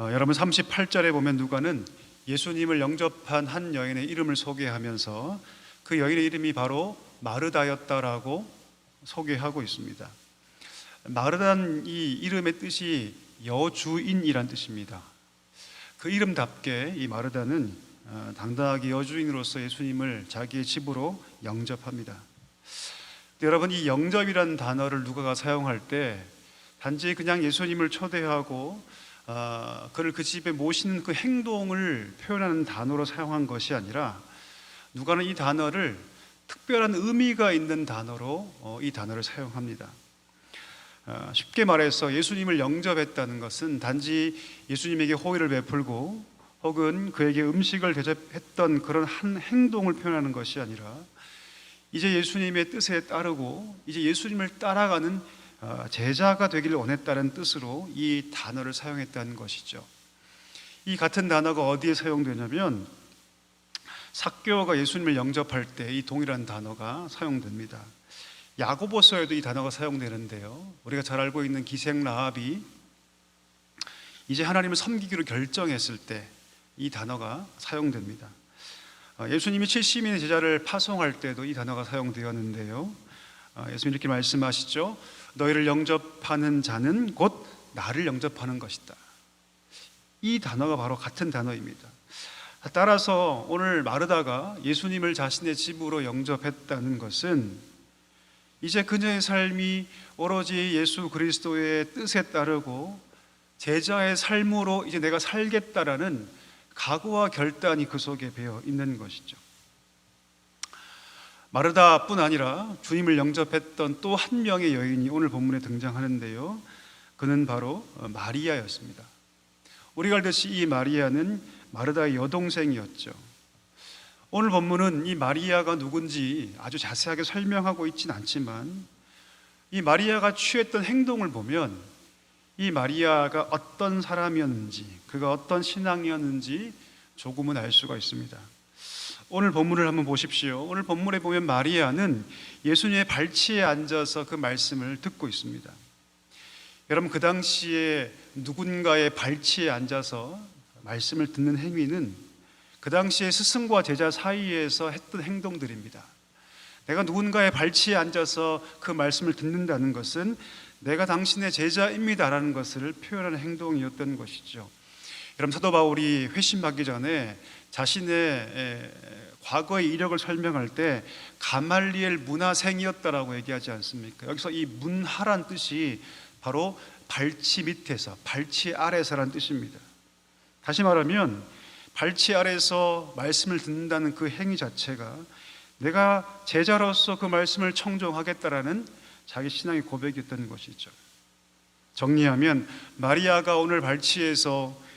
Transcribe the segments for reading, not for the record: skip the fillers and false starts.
여러분 38절에 보면 누가는 예수님을 영접한 한 여인의 이름을 소개하면서 그 여인의 이름이 바로 마르다였다라고 소개하고 있습니다. 마르다는 이 이름의 뜻이 여주인이란 뜻입니다. 그 이름답게 이 마르다는 당당하게 여주인으로서 예수님을 자기의 집으로 영접합니다. 여러분, 이 영접이라는 단어를 누가가 사용할 때 단지 그냥 예수님을 초대하고 그를 그 집에 모시는 그 행동을 표현하는 단어로 사용한 것이 아니라 누가는 이 단어를 특별한 의미가 있는 단어로 이 단어를 사용합니다. 쉽게 말해서 예수님을 영접했다는 것은 단지 예수님에게 호의를 베풀고 혹은 그에게 음식을 대접했던 그런 한 행동을 표현하는 것이 아니라 이제 예수님의 뜻에 따르고 이제 예수님을 따라가는 제자가 되기를 원했다는 뜻으로 이 단어를 사용했다는 것이죠. 이 같은 단어가 어디에 사용되냐면 삭개오가 예수님을 영접할 때 이 동일한 단어가 사용됩니다. 야고보서에도 이 단어가 사용되는데요, 우리가 잘 알고 있는 기생 라합이 이제 하나님을 섬기기로 결정했을 때 이 단어가 사용됩니다. 예수님이 70인의 제자를 파송할 때도 이 단어가 사용되었는데요, 예수님 이렇게 말씀하시죠. 너희를 영접하는 자는 곧 나를 영접하는 것이다. 이 단어가 바로 같은 단어입니다. 따라서 오늘 마르다가 예수님을 자신의 집으로 영접했다는 것은 이제 그녀의 삶이 오로지 예수 그리스도의 뜻에 따르고 제자의 삶으로 이제 내가 살겠다라는 각오와 결단이 그 속에 배어 있는 것이죠. 마르다뿐 아니라 주님을 영접했던 또 한 명의 여인이 오늘 본문에 등장하는데요, 그는 바로 마리아였습니다. 우리가 알듯이 이 마리아는 마르다의 여동생이었죠. 오늘 본문은 이 마리아가 누군지 아주 자세하게 설명하고 있진 않지만 이 마리아가 취했던 행동을 보면 이 마리아가 어떤 사람이었는지, 그가 어떤 신앙이었는지 조금은 알 수가 있습니다. 오늘 본문을 한번 보십시오. 오늘 본문에 보면 마리아는 예수님의 발치에 앉아서 그 말씀을 듣고 있습니다. 여러분, 그 당시에 누군가의 발치에 앉아서 말씀을 듣는 행위는 그 당시에 스승과 제자 사이에서 했던 행동들입니다. 내가 누군가의 발치에 앉아서 그 말씀을 듣는다는 것은 내가 당신의 제자입니다라는 것을 표현하는 행동이었던 것이죠. 여러분, 사도 바울이 회심하기 전에 자신의 과거의 이력을 설명할 때 가말리엘 문하생이었다라고 얘기하지 않습니까? 여기서 이 문하란 뜻이 바로 발치 밑에서, 발치 아래서란 뜻입니다. 다시 말하면 발치 아래서 말씀을 듣는다는 그 행위 자체가 내가 제자로서 그 말씀을 청종하겠다라는 자기 신앙의 고백이었던 것이죠. 정리하면 마리아가 오늘 발치에서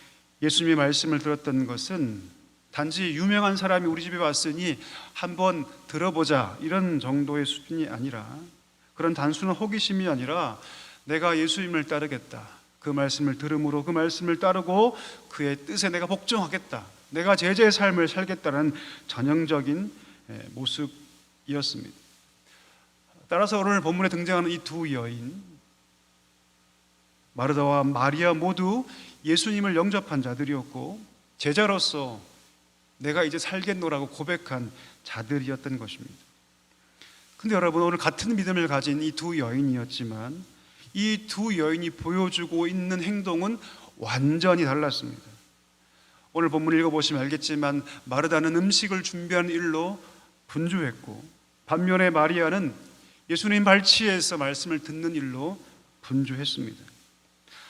예수님의 말씀을 들었던 것은 단지 유명한 사람이 우리 집에 왔으니 한번 들어보자 이런 정도의 수준이 아니라, 그런 단순한 호기심이 아니라 내가 예수님을 따르겠다, 그 말씀을 들음으로 그 말씀을 따르고 그의 뜻에 내가 복종하겠다, 내가 제자의 삶을 살겠다는 전형적인 모습이었습니다. 따라서 오늘 본문에 등장하는 이 두 여인, 마르다와 마리아 모두 예수님을 영접한 자들이었고 제자로서 내가 이제 살겠노라고 고백한 자들이었던 것입니다. 근데 여러분, 오늘 같은 믿음을 가진 이 두 여인이었지만 이 두 여인이 보여주고 있는 행동은 완전히 달랐습니다. 오늘 본문 읽어보시면 알겠지만 마르다는 음식을 준비하는 일로 분주했고 반면에 마리아는 예수님 발치에서 말씀을 듣는 일로 분주했습니다.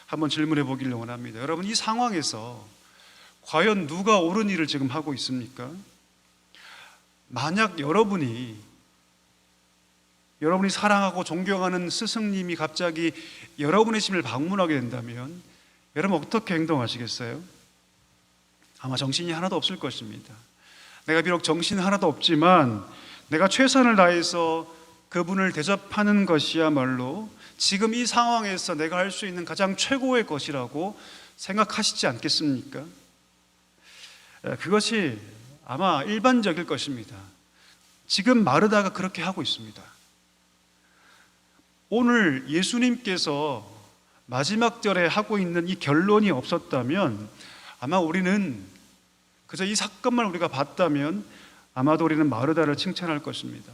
한번 질문해 보기를 원합니다. 여러분, 이 상황에서 과연 누가 옳은 일을 지금 하고 있습니까? 만약 여러분이 사랑하고 존경하는 스승님이 갑자기 여러분의 집을 방문하게 된다면 여러분 어떻게 행동하시겠어요? 아마 정신이 하나도 없을 것입니다. 내가 비록 정신 하나도 없지만 내가 최선을 다해서 그분을 대접하는 것이야말로 지금 이 상황에서 내가 할 수 있는 가장 최고의 것이라고 생각하시지 않겠습니까? 그것이 아마 일반적일 것입니다. 지금 마르다가 그렇게 하고 있습니다. 오늘 예수님께서 마지막 절에 하고 있는 이 결론이 없었다면 아마 우리는 그저 이 사건만 우리가 봤다면 아마도 우리는 마르다를 칭찬할 것입니다.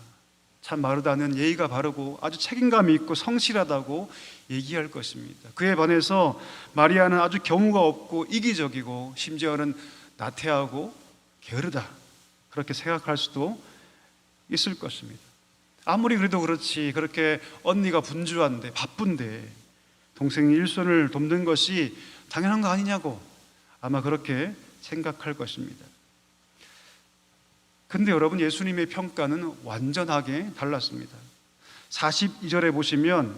참 마르다는 예의가 바르고 아주 책임감이 있고 성실하다고 얘기할 것입니다. 그에 반해서 마리아는 아주 경우가 없고 이기적이고 심지어는 나태하고 게으르다, 그렇게 생각할 수도 있을 것입니다. 아무리 그래도 그렇지, 그렇게 언니가 분주한데 바쁜데 동생이 일손을 돕는 것이 당연한 거 아니냐고 아마 그렇게 생각할 것입니다. 근데 여러분, 예수님의 평가는 완전하게 달랐습니다. 42절에 보시면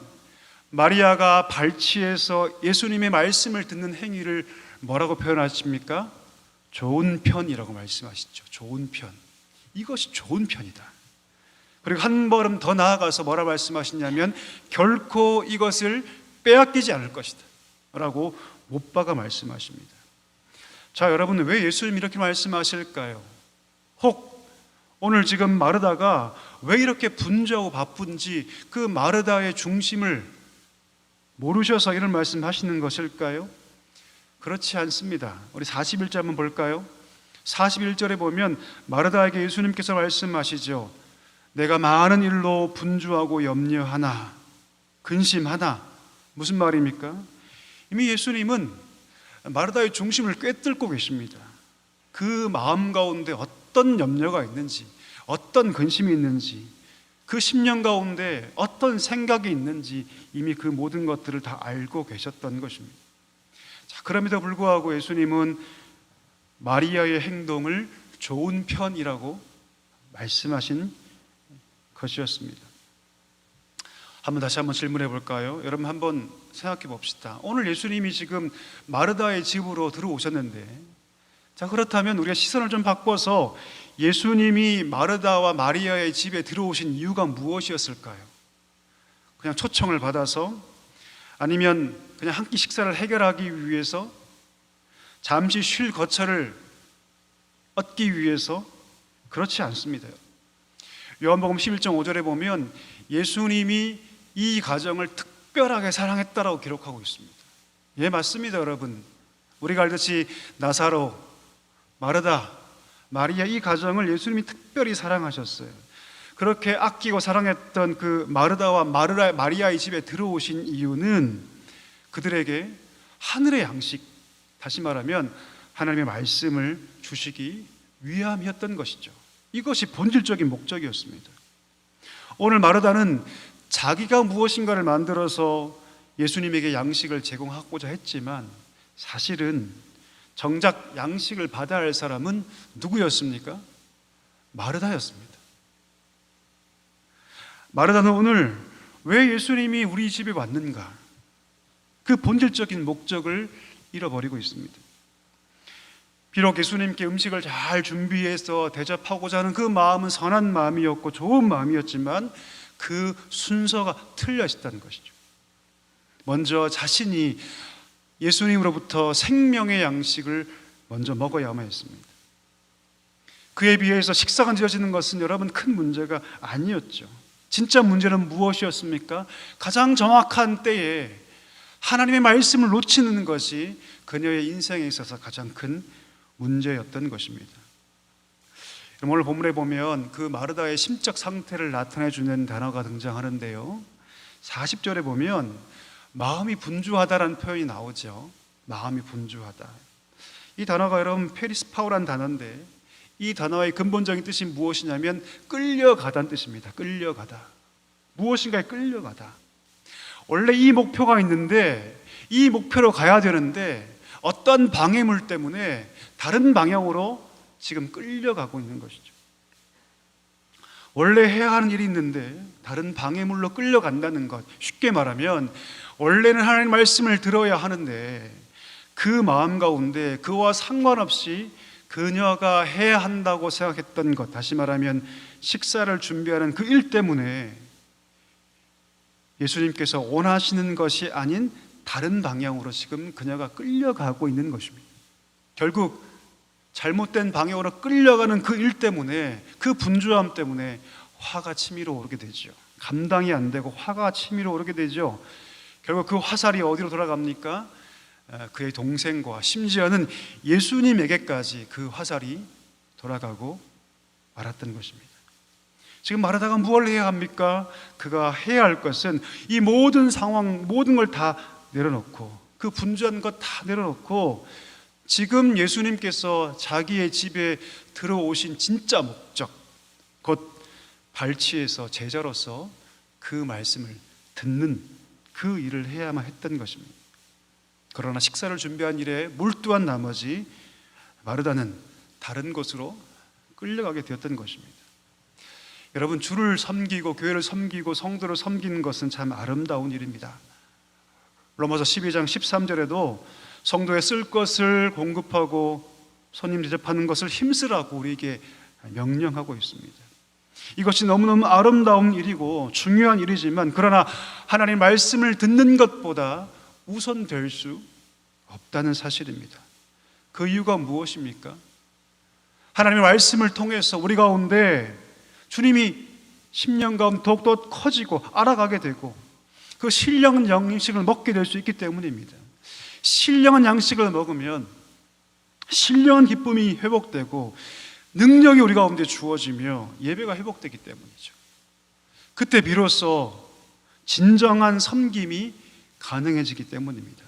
마리아가 발치해서 예수님의 말씀을 듣는 행위를 뭐라고 표현하십니까? 좋은 편이라고 말씀하시죠. 좋은 편. 이것이 좋은 편이다. 그리고 한 걸음 더 나아가서 뭐라 말씀하시냐면 결코 이것을 빼앗기지 않을 것이다 라고 못 박아 말씀하십니다. 자, 여러분, 왜 예수님이 이렇게 말씀하실까요? 혹 오늘 지금 마르다가 왜 이렇게 분주하고 바쁜지 그 마르다의 중심을 모르셔서 이런 말씀 하시는 것일까요? 그렇지 않습니다. 우리 41절 한번 볼까요? 41절에 보면 마르다에게 예수님께서 말씀하시죠. 내가 많은 일로 분주하고 염려하나, 근심하나. 무슨 말입니까? 이미 예수님은 마르다의 중심을 꿰뚫고 계십니다. 그 마음 가운데 어떤 염려가 있는지, 어떤 근심이 있는지, 그 심령 가운데 어떤 생각이 있는지 이미 그 모든 것들을 다 알고 계셨던 것입니다. 자, 그럼에도 불구하고 예수님은 마리아의 행동을 좋은 편이라고 말씀하신 것이었습니다. 다시 한번 질문해 볼까요? 여러분, 한번 생각해 봅시다. 오늘 예수님이 지금 마르다의 집으로 들어오셨는데, 자, 그렇다면 우리가 시선을 좀 바꿔서 예수님이 마르다와 마리아의 집에 들어오신 이유가 무엇이었을까요? 그냥 초청을 받아서, 아니면 그냥 한 끼 식사를 해결하기 위해서, 잠시 쉴 거처를 얻기 위해서? 그렇지 않습니다. 요한복음 11장 5절에 보면 예수님이 이 가정을 특별하게 사랑했다라고 기록하고 있습니다. 예, 맞습니다, 여러분. 우리가 알듯이 나사로, 마르다, 마리아, 이 가정을 예수님이 특별히 사랑하셨어요. 그렇게 아끼고 사랑했던 그 마르다와 마리아의 집에 들어오신 이유는 그들에게 하늘의 양식, 다시 말하면 하나님의 말씀을 주시기 위함이었던 것이죠. 이것이 본질적인 목적이었습니다. 오늘 마르다는 자기가 무엇인가를 만들어서 예수님에게 양식을 제공하고자 했지만 사실은 정작 양식을 받아야 할 사람은 누구였습니까? 마르다였습니다. 마르다는 오늘 왜 예수님이 우리 집에 왔는가? 그 본질적인 목적을 잃어버리고 있습니다. 비록 예수님께 음식을 잘 준비해서 대접하고자 하는 그 마음은 선한 마음이었고 좋은 마음이었지만 그 순서가 틀려 있었다는 것이죠. 먼저 자신이 예수님으로부터 생명의 양식을 먼저 먹어야만 했습니다. 그에 비해서 식사가 늦어지는 것은 여러분 큰 문제가 아니었죠. 진짜 문제는 무엇이었습니까? 가장 정확한 때에 하나님의 말씀을 놓치는 것이 그녀의 인생에 있어서 가장 큰 문제였던 것입니다. 오늘 본문에 보면 그 마르다의 심적 상태를 나타내주는 단어가 등장하는데요, 40절에 보면 마음이 분주하다라는 표현이 나오죠. 마음이 분주하다. 이 단어가 여러분 페리스파우라는 단어인데 이 단어의 근본적인 뜻이 무엇이냐면 끌려가다는 뜻입니다. 끌려가다. 무엇인가에 끌려가다. 원래 이 목표가 있는데 이 목표로 가야 되는데 어떤 방해물 때문에 다른 방향으로 지금 끌려가고 있는 것이죠. 원래 해야 하는 일이 있는데 다른 방해물로 끌려간다는 것. 쉽게 말하면 원래는 하나님의 말씀을 들어야 하는데 그 마음 가운데 그와 상관없이 그녀가 해야 한다고 생각했던 것, 다시 말하면 식사를 준비하는 그 일 때문에 예수님께서 원하시는 것이 아닌 다른 방향으로 지금 그녀가 끌려가고 있는 것입니다. 결국 잘못된 방향으로 끌려가는 그 일 때문에, 그 분주함 때문에 화가 치밀어 오르게 되죠. 감당이 안 되고 화가 치밀어 오르게 되죠. 결국 그 화살이 어디로 돌아갑니까? 그의 동생과 심지어는 예수님에게까지 그 화살이 돌아가고 말았던 것입니다. 지금 마르다가 무엇을 해야 합니까? 그가 해야 할 것은 이 모든 상황, 모든 걸 다 내려놓고, 그 분주한 것 다 내려놓고 지금 예수님께서 자기의 집에 들어오신 진짜 목적, 곧 발치에서 제자로서 그 말씀을 듣는 그 일을 해야만 했던 것입니다. 그러나 식사를 준비한 일에 몰두한 나머지 마르다는 다른 곳으로 끌려가게 되었던 것입니다. 여러분, 주를 섬기고 교회를 섬기고 성도를 섬기는 것은 참 아름다운 일입니다. 로마서 12장 13절에도 성도의 쓸 것을 공급하고 손님 대접하는 것을 힘쓰라고 우리에게 명령하고 있습니다. 이것이 너무너무 아름다운 일이고 중요한 일이지만, 그러나 하나님의 말씀을 듣는 것보다 우선될 수 없다는 사실입니다. 그 이유가 무엇입니까? 하나님의 말씀을 통해서 우리 가운데 주님이 10년 가운데 더욱더 커지고 알아가게 되고 그 신령한 양식을 먹게 될 수 있기 때문입니다. 신령한 양식을 먹으면 신령한 기쁨이 회복되고 능력이 우리 가운데 주어지며 예배가 회복되기 때문이죠. 그때 비로소 진정한 섬김이 가능해지기 때문입니다.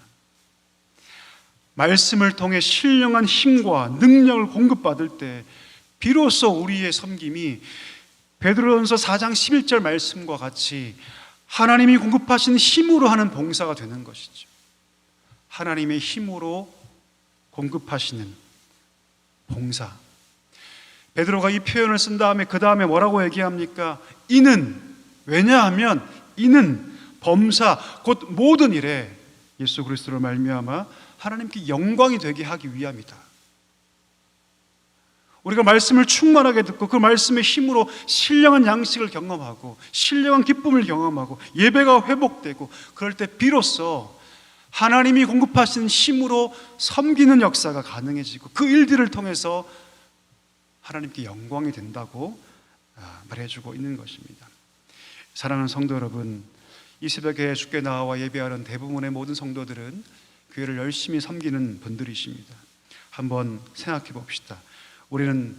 말씀을 통해 신령한 힘과 능력을 공급받을 때 비로소 우리의 섬김이 베드로전서 4장 11절 말씀과 같이 하나님이 공급하신 힘으로 하는 봉사가 되는 것이죠. 하나님의 힘으로 공급하시는 봉사. 베드로가 이 표현을 쓴 다음에 그 다음에 뭐라고 얘기합니까? 이는, 왜냐하면 이는 범사 곧 모든 일에 예수 그리스도를 말미암아 하나님께 영광이 되게 하기 위함이다. 우리가 말씀을 충만하게 듣고 그 말씀의 힘으로 신령한 양식을 경험하고 신령한 기쁨을 경험하고 예배가 회복되고, 그럴 때 비로소 하나님이 공급하시는 힘으로 섬기는 역사가 가능해지고 그 일들을 통해서 하나님께 영광이 된다고 말해주고 있는 것입니다. 사랑하는 성도 여러분, 이 새벽에 주께 나와 예배하는 대부분의 모든 성도들은 교회를 열심히 섬기는 분들이십니다. 한번 생각해 봅시다. 우리는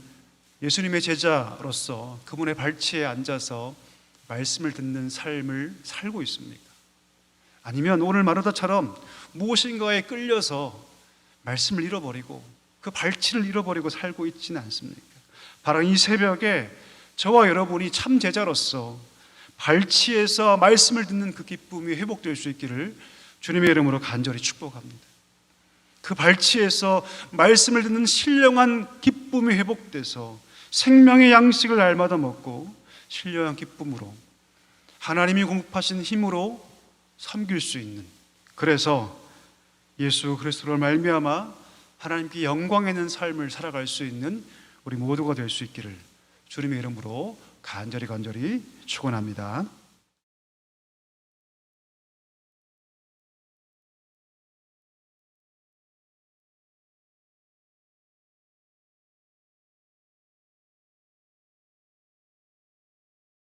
예수님의 제자로서 그분의 발치에 앉아서 말씀을 듣는 삶을 살고 있습니까? 아니면 오늘 마르다처럼 무엇인가에 끌려서 말씀을 잃어버리고 그 발치를 잃어버리고 살고 있지는 않습니까? 바로 이 새벽에 저와 여러분이 참 제자로서 발치에서 말씀을 듣는 그 기쁨이 회복될 수 있기를 주님의 이름으로 간절히 축복합니다. 그 발치에서 말씀을 듣는 신령한 기쁨이 회복돼서 생명의 양식을 날마다 먹고 신령한 기쁨으로 하나님이 공급하신 힘으로 섬길 수 있는, 그래서 예수 그리스도를 말미암아 하나님께 영광 있는 삶을 살아갈 수 있는 우리 모두가 될 수 있기를 주님의 이름으로 간절히 축원합니다.